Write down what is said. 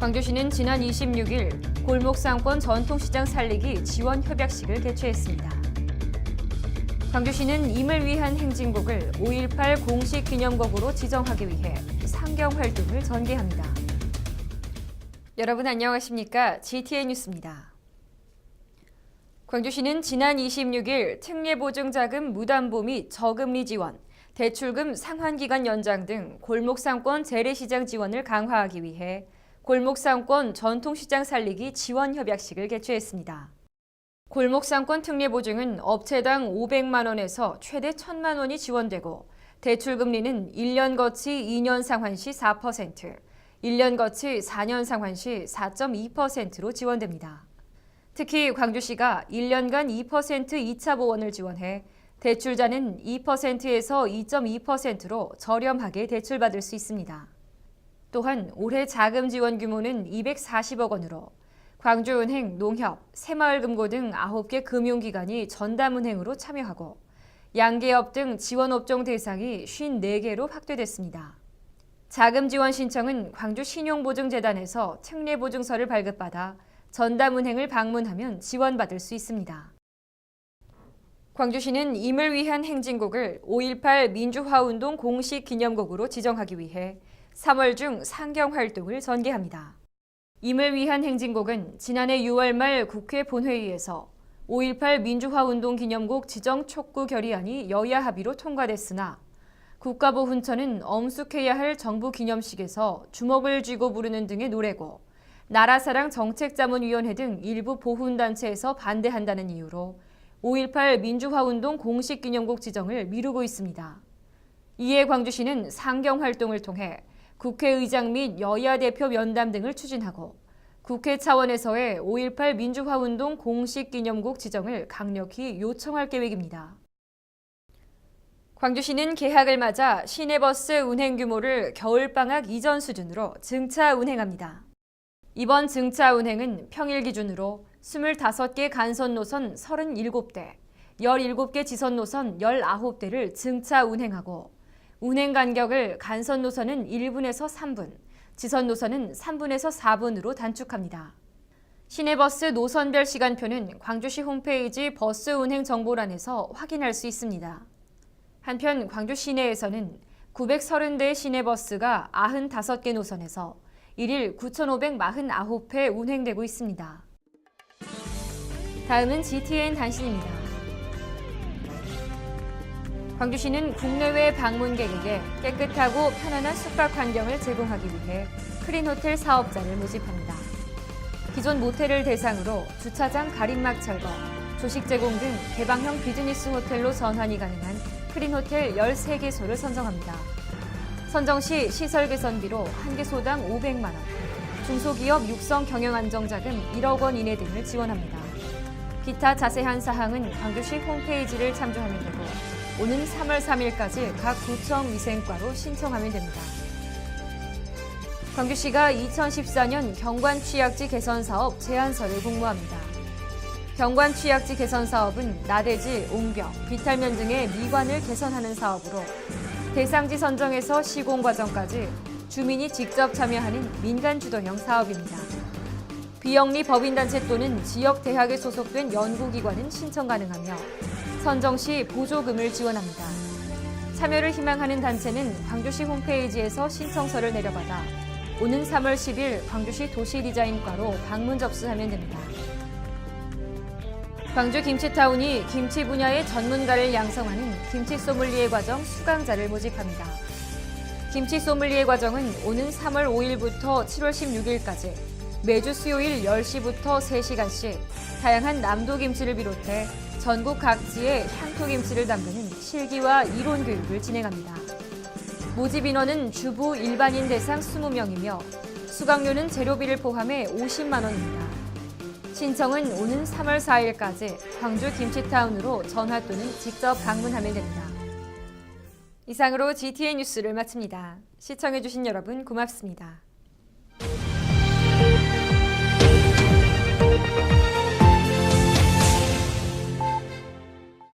광주시는 지난 26일 골목상권 전통시장 살리기 지원 협약식을 개최했습니다. 광주시는 임을 위한 행진곡을 5.18 공식 기념곡으로 지정하기 위해 상경 활동을 전개합니다. 여러분 안녕하십니까? GTN 뉴스입니다. 광주시는 지난 26일 특례보증자금 무담보 및 저금리 지원, 대출금 상환기간 연장 등 골목상권 재래시장 지원을 강화하기 위해 골목상권 전통시장 살리기 지원 협약식을 개최했습니다. 골목상권 특례보증은 업체당 500만 원에서 최대 1,000만 원이 지원되고 대출금리는 1년 거치 2년 상환 시 4%, 1년 거치 4년 상환 시 4.2%로 지원됩니다. 특히 광주시가 1년간 2% 2차 보원을 지원해 대출자는 2%에서 2.2%로 저렴하게 대출받을 수 있습니다. 또한 올해 자금 지원 규모는 240억 원으로 광주은행, 농협, 새마을금고 등 9개 금융기관이 전담은행으로 참여하고 양계업 등 지원업종 대상이 54개로 확대됐습니다. 자금 지원 신청은 광주신용보증재단에서 특례보증서를 발급받아 전담은행을 방문하면 지원받을 수 있습니다. 광주시는 임을 위한 행진곡을 5.18 민주화운동 공식 기념곡으로 지정하기 위해 3월 중 상경 활동을 전개합니다. 임을 위한 행진곡은 지난해 6월 말 국회 본회의에서 5.18 민주화운동 기념곡 지정 촉구 결의안이 여야 합의로 통과됐으나 국가보 훈처는 엄숙해야 할 정부 기념식에서 주먹을 쥐고 부르는 등의 노래고 나라사랑 정책자문위원회 등 일부 보훈단체에서 반대한다는 이유로 5.18 민주화운동 공식 기념곡 지정을 미루고 있습니다. 이에 광주시는 상경 활동을 통해 국회의장 및 여야 대표 면담 등을 추진하고 국회 차원에서의 5.18 민주화운동 공식 기념곡 지정을 강력히 요청할 계획입니다. 광주시는 개학을 맞아 시내버스 운행 규모를 겨울방학 이전 수준으로 증차 운행합니다. 이번 증차 운행은 평일 기준으로 25개 간선 노선 37대, 17개 지선 노선 19대를 증차 운행하고 운행 간격을 간선 노선은 1분에서 3분, 지선 노선은 3분에서 4분으로 단축합니다. 시내버스 노선별 시간표는 광주시 홈페이지 버스 운행 정보란에서 확인할 수 있습니다. 한편 광주 시내에서는 930대의 시내버스가 95개 노선에서 1일 9,549회 운행되고 있습니다. 다음은 GTN 단신입니다. 광주시는 국내외 방문객에게 깨끗하고 편안한 숙박 환경을 제공하기 위해 크린호텔 사업자를 모집합니다. 기존 모텔을 대상으로 주차장 가림막 철거, 조식 제공 등 개방형 비즈니스 호텔로 전환이 가능한 크린호텔 13개소를 선정합니다. 선정 시 시설 개선비로 한 개소당 500만 원, 중소기업 육성 경영안정자금 1억 원 이내 등을 지원합니다. 기타 자세한 사항은 광주시 홈페이지를 참조하면 되고 오는 3월 3일까지 각 구청 위생과로 신청하면 됩니다. 광주시가 2014년 경관취약지 개선사업 제안서를 공모합니다. 경관취약지 개선사업은 나대지, 옹벽, 비탈면 등의 미관을 개선하는 사업으로 대상지 선정에서 시공 과정까지 주민이 직접 참여하는 민간주도형 사업입니다. 비영리 법인단체 또는 지역 대학에 소속된 연구기관은 신청 가능하며 선정 시 보조금을 지원합니다. 참여를 희망하는 단체는 광주시 홈페이지에서 신청서를 내려받아 오는 3월 10일 광주시 도시디자인과로 방문 접수하면 됩니다. 광주 김치타운이 김치 분야의 전문가를 양성하는 김치 소믈리에 과정 수강자를 모집합니다. 김치 소믈리에 과정은 오는 3월 5일부터 7월 16일까지 매주 수요일 10시부터 3시간씩 다양한 남도 김치를 비롯해 전국 각지의 향토 김치를 담그는 실기와 이론 교육을 진행합니다. 모집 인원은 주부 일반인 대상 20명이며 수강료는 재료비를 포함해 50만 원입니다. 신청은 오는 3월 4일까지 광주 김치타운으로 전화 또는 직접 방문하면 됩니다. 이상으로 GTN 뉴스를 마칩니다. 시청해주신 여러분 고맙습니다.